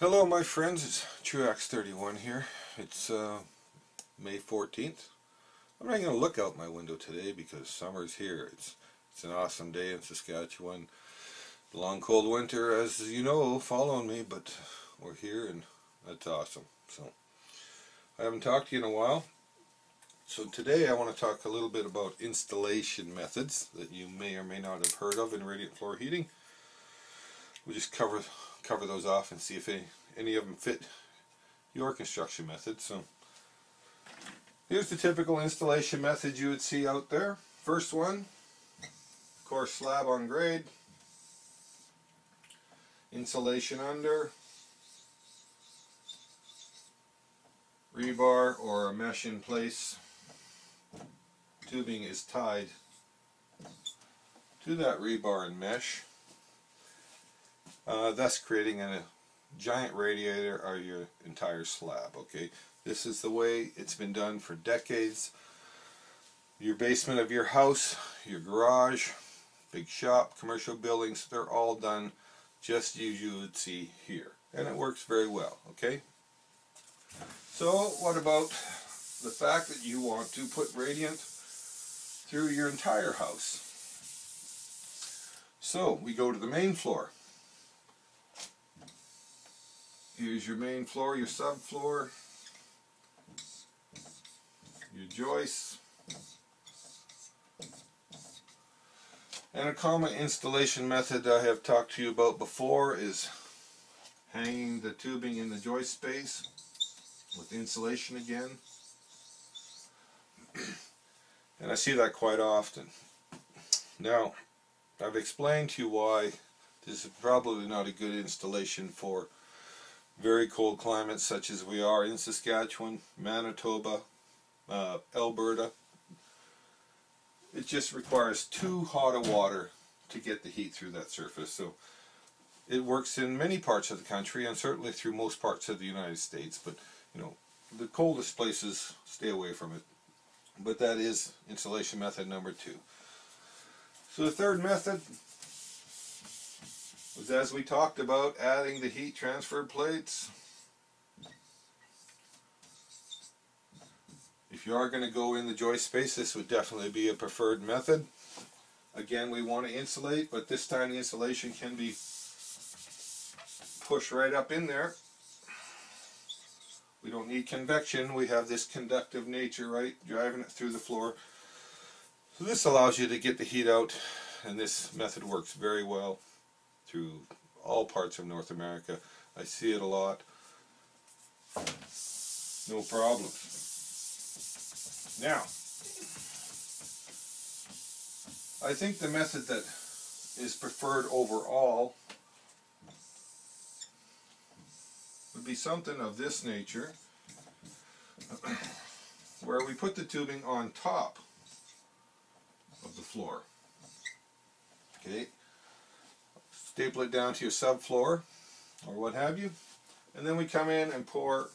Hello my friends, it's Truax31 here. It's May 14th. I'm not going to look out my window today because summer's here. It's an awesome day in Saskatchewan. The long cold winter, as you know, following me, but we're here and that's awesome. So I haven't talked to you in a while. So today I want to talk a little bit about installation methods that you may or may not have heard of in radiant floor heating. We'll just cover those off and see if any of them fit your construction method. So here's the typical installation method you would see out there. First one, of course, slab on grade, insulation under, rebar or a mesh in place. Tubing is tied to that rebar and mesh, thus creating a giant radiator or your entire slab. Okay, this is the way it's been done for decades. Your basement of your house, your garage, big shop, commercial buildings, they're all done just as you would see here, and it works very well. Okay, so what about the fact that you want to put radiant through your entire house? So we go to the main floor. Here's your main floor, your subfloor, your joists, and a common installation method I have talked to you about before is hanging the tubing in the joist space with insulation again. And I see that quite often. Now, I've explained to you why this is probably not a good installation for very cold climates such as we are in Saskatchewan, Manitoba, Alberta. It just requires too hot of water to get the heat through that surface. So it works in many parts of the country and certainly through most parts of the United States, but you know, the coldest places, stay away from it. But that is installation method number 2. So the third method was, as we talked about, adding the heat transfer plates. If you are going to go in the joist space, this would definitely be a preferred method. Again, we want to insulate, but this time the insulation can be pushed right up in there. We don't need convection, we have this conductive nature, right, driving it through the floor. So this allows you to get the heat out, and this method works very well through all parts of North America. I see it a lot. No problem. Now, I think the method that is preferred overall would be something of this nature, where we put the tubing on top of the floor. Okay, staple it down to your subfloor or what have you, and then we come in and pour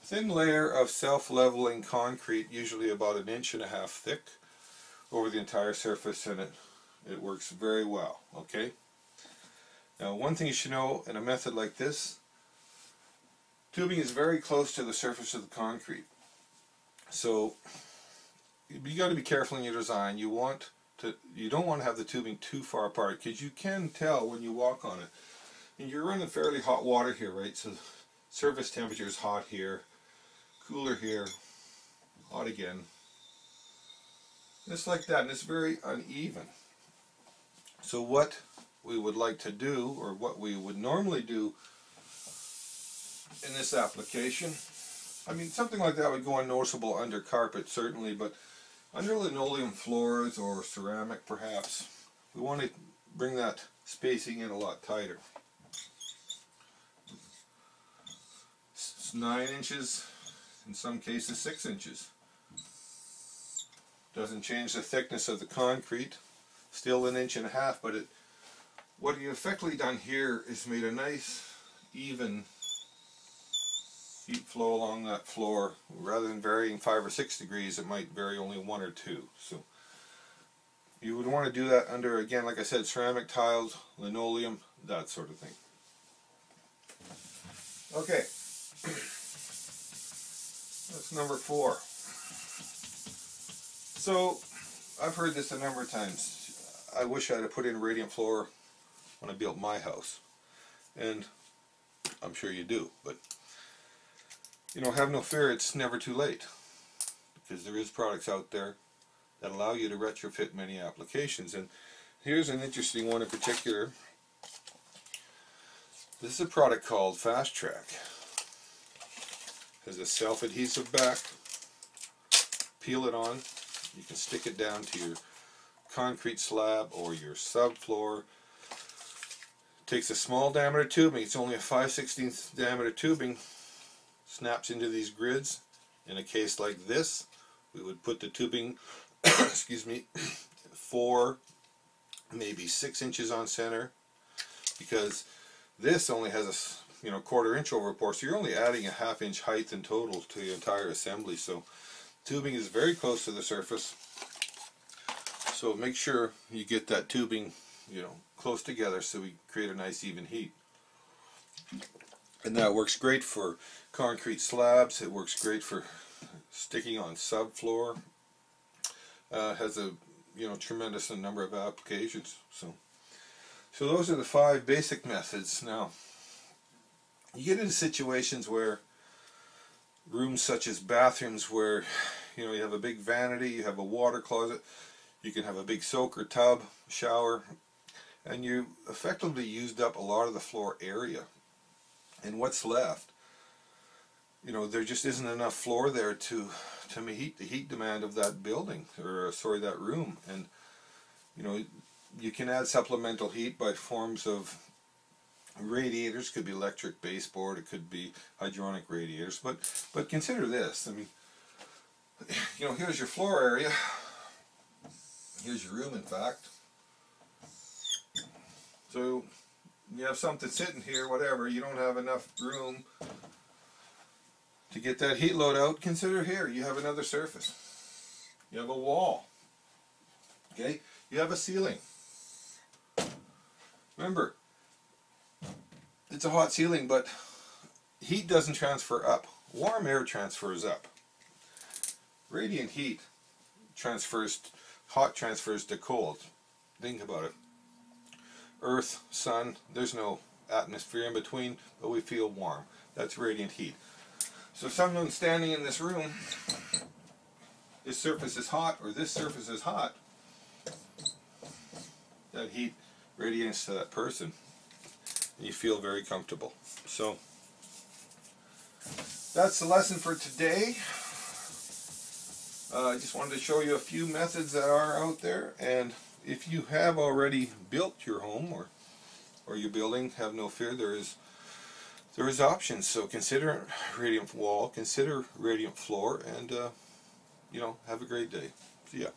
a thin layer of self-leveling concrete, usually about 1.5 inches thick, over the entire surface, and it works very well. Okay, now one thing you should know in a method like this, tubing is very close to the surface of the concrete, so you got to be careful in your design. You don't want to have the tubing too far apart, because you can tell when you walk on it. And you're running fairly hot water here, right? So surface temperature is hot here, cooler here, hot again. Just like that, and it's very uneven. So what we would like to do, or what we would normally do in this application, I mean, something like that would go unnoticeable under carpet, certainly, but under linoleum floors or ceramic perhaps, we want to bring that spacing in a lot tighter. It's 9 inches, in some cases 6 inches. Doesn't change the thickness of the concrete, still 1.5 inches, but what you've effectively done here is made a nice, even heat flow along that floor. Rather than varying 5 or 6 degrees, it might vary only 1 or 2. So you would want to do that under, again, like I said, ceramic tiles, linoleum, that sort of thing. Okay, that's number 4. So, I've heard this a number of times. I wish I'd have put in radiant floor when I built my house. And I'm sure you do, but you know, have no fear, it's never too late. Because there is products out there that allow you to retrofit many applications. And here's an interesting one in particular. This is a product called Fast Track. It has a self-adhesive back. Peel it on. You can stick it down to your concrete slab or your subfloor. It takes a small diameter tubing. It's only a 5/16 diameter tubing. Snaps into these grids. In a case like this, we would put the tubing, excuse me, 4, maybe 6 inches on center, because this only has a 1/4 inch over pore, so you're only adding a 1/2 inch height in total to the entire assembly. So tubing is very close to the surface. So make sure you get that tubing, close together so we create a nice even heat. And that works great for concrete slabs. It works great for sticking on subfloor. Has a tremendous number of applications. So those are the 5 basic methods. Now, you get into situations where rooms such as bathrooms where you have a big vanity, you have a water closet, you can have a big soaker tub, shower, and you effectively used up a lot of the floor area. And what's left? There just isn't enough floor there to meet the heat demand of that building, or sorry, that room. And you can add supplemental heat by forms of radiators. Could be electric baseboard, it could be hydronic radiators, but consider this. I mean, here's your floor area, here's your room, in fact. So you have something sitting here, whatever, you don't have enough room to get that heat load out. Consider here, you have another surface, you have a wall, okay, you have a ceiling. Remember, it's a hot ceiling, but heat doesn't transfer up. Warm air transfers up. Radiant heat transfers, hot transfers to cold. Think about it. Earth, sun, there's no atmosphere in between, but we feel warm. That's radiant heat. So if someone's standing in this room, this surface is hot, or this surface is hot, that heat radiates to that person, and you feel very comfortable. So that's the lesson for today. I just wanted to show you a few methods that are out there, and if you have already built your home or your building, have no fear, there is options. So consider radiant wall, consider radiant floor, and have a great day. See ya.